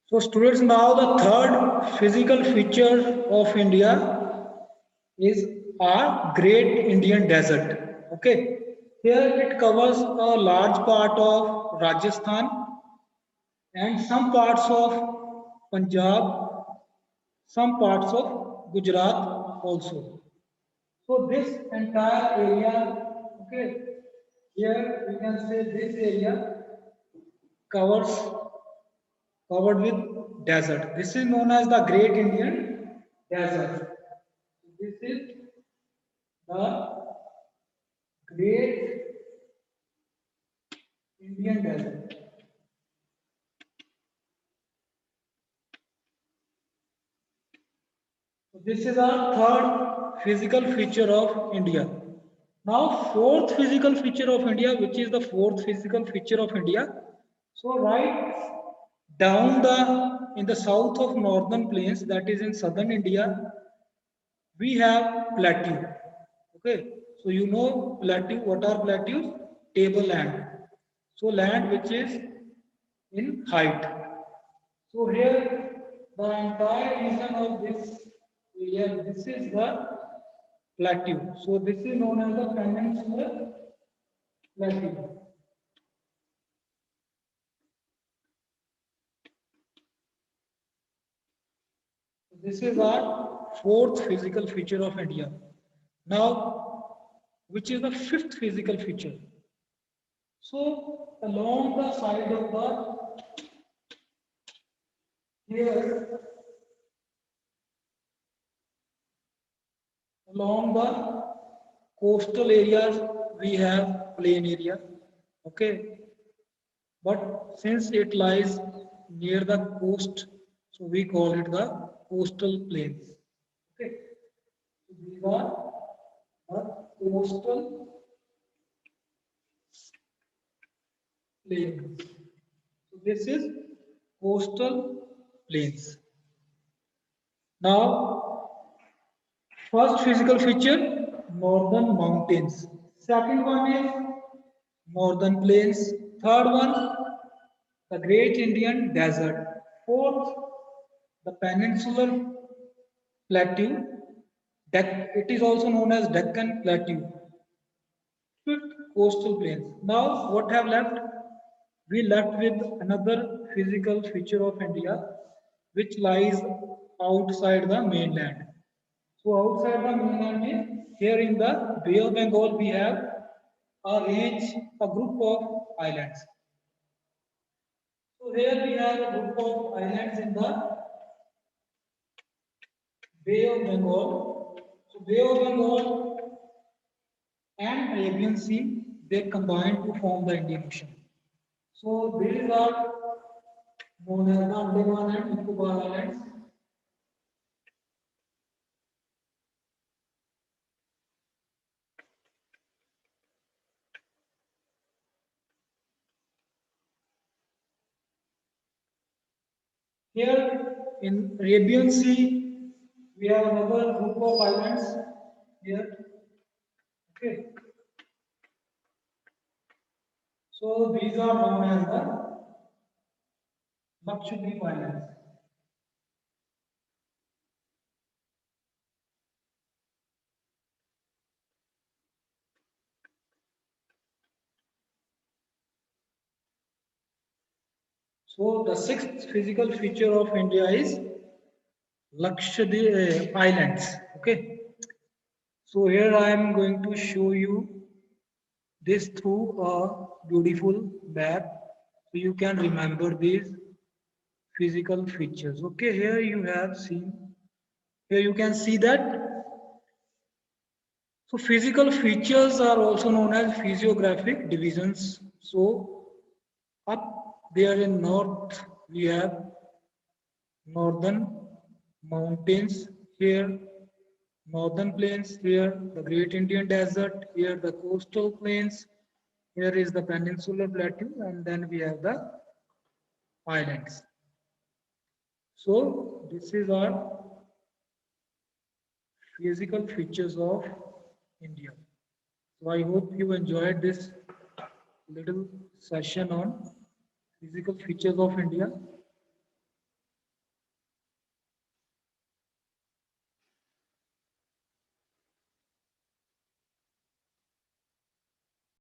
So students, now the third physical feature of India is our Great Indian Desert. Okay, here it covers a large part of Rajasthan and some parts of Punjab, some parts of Gujarat also. So this entire area, okay, here we can say this area covers covered with desert. This is known as the Great Indian Desert. This is the Great Indian Desert. So this is our third physical feature of India. Now, fourth physical feature of India, which is the fourth physical feature of India. So, right down the in the south of northern plains, that is in southern India, we have plateau. Okay, so you know plateau. What are plateaus? Tableland. So land which is in height. So here the entire region of this area, this is the plateau. So this is known as the peninsular plateau. This is our fourth physical feature of India. Now, which is the fifth physical feature? So along the side of the here along the coastal areas we have plain area. Okay, but since it lies near the coast, so we call it the coastal plains. Okay, so these are the coastal plains. So this is coastal plains. Now, first physical feature, northern mountains. Second one is northern plains. Third one, the Great Indian Desert. Fourth, the peninsular plateau. It is also known as Deccan Plateau. Fifth, coastal plains. Now, what have left? We left with another physical feature of India, which lies outside the mainland. So, outside the mainland means here in the Bay of Bengal, we have a range, a group of islands. So, here we have a group of islands in the Bay of Bengal. So, Bay of Bengal and Arabian Sea, they combine to form the Indian Ocean. So these are known as the Andaman and Nicobar Islands. Here in Arabian Sea, we have another group of islands here. Okay. So these are known as the Lakshadweep Islands. So the sixth physical feature of India is Lakshadweep Islands. Okay. So here I am going to show you this through a beautiful map, so you can remember these physical features. Okay, here you have seen, here you can see that. So physical features are also known as physiographic divisions. So up there in north we have northern mountains, here northern plains, here the Great Indian Desert, here the coastal plains, here is the peninsular plateau, and then we have the islands. So this is our physical features of India. So I hope you enjoyed this little session on physical features of India.